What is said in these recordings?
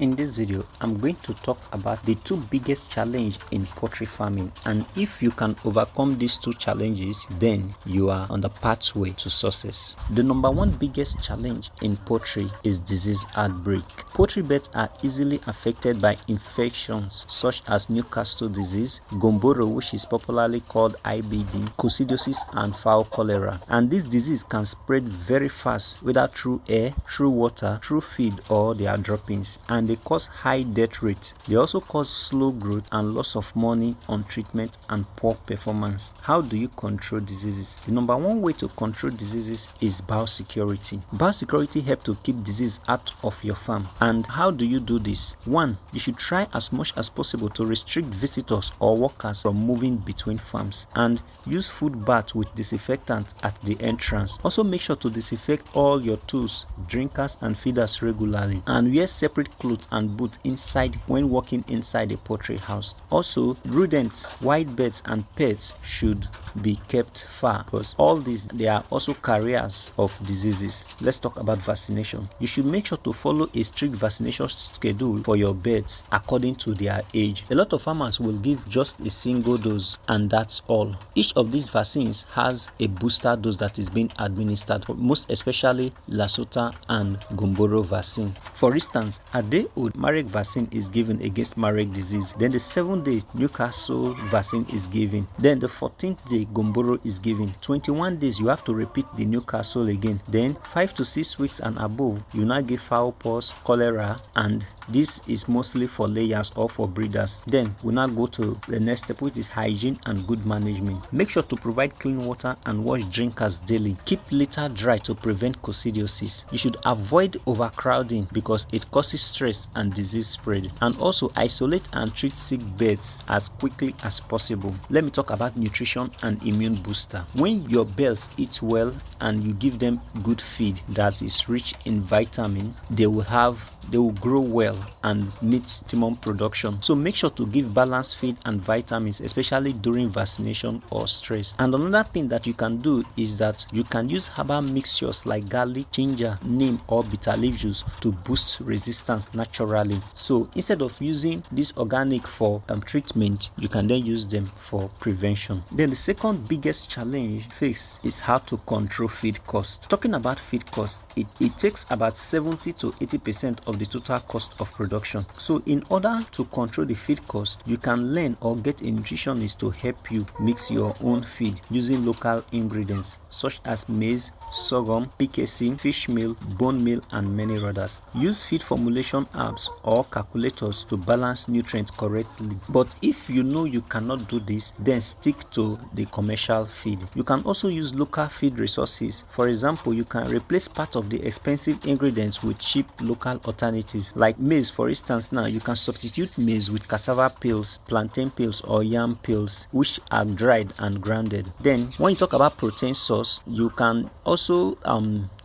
In this video, I'm going to talk about the two biggest challenges in poultry farming, and if you can overcome these two challenges, then you are on the pathway to success. The number one biggest challenge in poultry is disease outbreak. Poultry birds are easily affected by infections such as Newcastle disease, Gumboro, which is popularly called IBD, coccidiosis, and fowl cholera. And this disease can spread very fast, whether through air, through water, through feed, or their droppings. And they cause high death rates. They also cause slow growth and loss of money on treatment and poor performance. How do you control diseases? The number one way to control diseases is biosecurity. Biosecurity helps to keep disease out of your farm. And how do you do this? One, you should try as much as possible to restrict visitors or workers from moving between farms, and use food bath with disinfectant at the entrance. Also make sure to disinfect all your tools, drinkers, and feeders regularly, and wear separate clothes and boots inside when walking inside a poultry house. Also, rodents, wild birds, and pets should be kept far, because all these, they are also carriers of diseases. Let's talk about vaccination. You should make sure to follow a strict vaccination schedule for your birds according to their age. A lot of farmers will give just a single dose, and that's all. Each of these vaccines has a booster dose that is being administered, most especially Lasota and Gumboro vaccine. For instance, a day-old Marek vaccine is given against Marek disease. Then the 7-day Newcastle vaccine is given. Then the 14th day Gumboro is given. 21 days you have to repeat the Newcastle again. Then 5 to 6 weeks and above, you now give fowl pox, cholera, and this is mostly for layers or for breeders. Then we now go to the next step, which is hygiene and good management. Make sure to provide clean water and wash drinkers daily. Keep litter dry to prevent coccidiosis. You should avoid overcrowding because it causes stress and disease spread. And also isolate and treat sick birds as quickly as possible. Let me talk about nutrition and immune booster. When your birds eat well and you give them good feed that is rich in vitamin, they will grow well and meet optimum production. So make sure to give balanced feed and vitamins, especially during vaccination or stress. And another thing that you can do is that you can use herbal mixtures like garlic, ginger, neem, or bitter leaf juice to boost resistance naturally. So instead of using this organic for treatment, you can then use them for prevention. Then the second biggest challenge faced is how to control feed cost. Talking about feed cost, it takes about 70 to 80% of the total cost of production. So in order to control the feed cost, you can learn or get a nutritionist to help you mix your own feed using local ingredients such as maize, sorghum, PKC, fish meal, bone meal, and many others. Use feed formulation apps or calculators to balance nutrients correctly. But if you know you cannot do this, then stick to the commercial feed. You can also use local feed resources. For example, you can replace part of the expensive ingredients with cheap local alternatives. Like maize, for instance, now you can substitute maize with cassava peels, plantain peels, or yam peels, which are dried and grounded. Then when you talk about protein source, you can also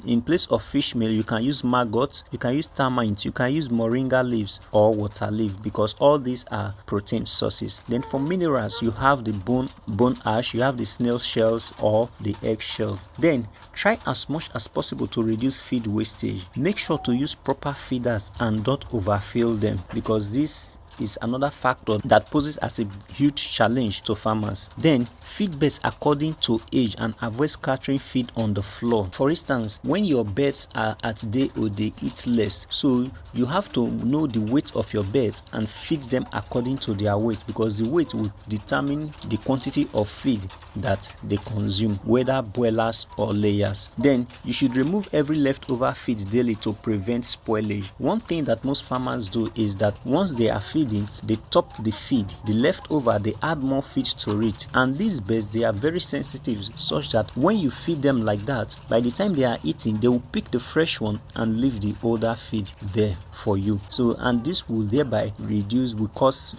in place of fish meal, you can use maggot, you can use termites, you can use moringa leaves or water leaf, because all these are protein sources. Then for minerals, you have the bone ash, you have the snail shells or the egg shells. Then try as much as possible to reduce feed wastage. Make sure to use proper feeders and don't overfill them, because this is another factor that poses as a huge challenge to farmers. Then feed birds according to age and avoid scattering feed on the floor. For instance, when your birds are at day old, they eat less, so you have to know the weight of your birds and feed them according to their weight, because the weight will determine the quantity of feed that they consume, whether broilers or layers. Then you should remove every leftover feed daily to prevent spoilage. One thing that most farmers do is that once they are feeding, they top the feed, the leftover, they add more feed to it. And these birds, they are very sensitive, such that when you feed them like that, by the time they are eating, they will pick the fresh one and leave the older feed there for you. So, and this will thereby will cause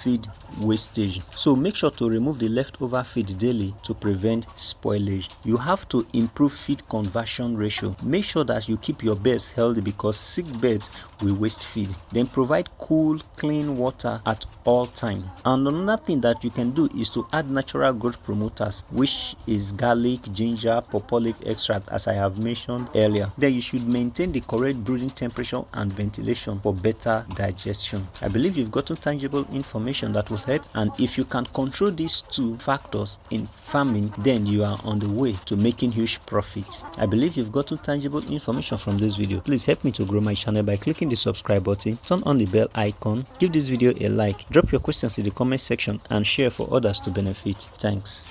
feed wastage. So make sure to remove the leftover feed daily to prevent spoilage. You have to improve feed conversion ratio. Make sure that you keep your birds healthy, because sick birds will waste feed. Then provide cool, clean clean water at all time. And another thing that you can do is to add natural growth promoters, which is garlic, ginger, pawpaw leaf extract, as I have mentioned earlier. Then you should maintain the correct brooding temperature and ventilation for better digestion. I believe you've gotten tangible information that will help, and if you can control these two factors in farming, then you are on the way to making huge profits. I believe you've gotten tangible information from this video. Please help me to grow my channel by clicking the subscribe button, turn on the bell icon, give this video a like, drop your questions in the comment section, and share for others to benefit. Thanks.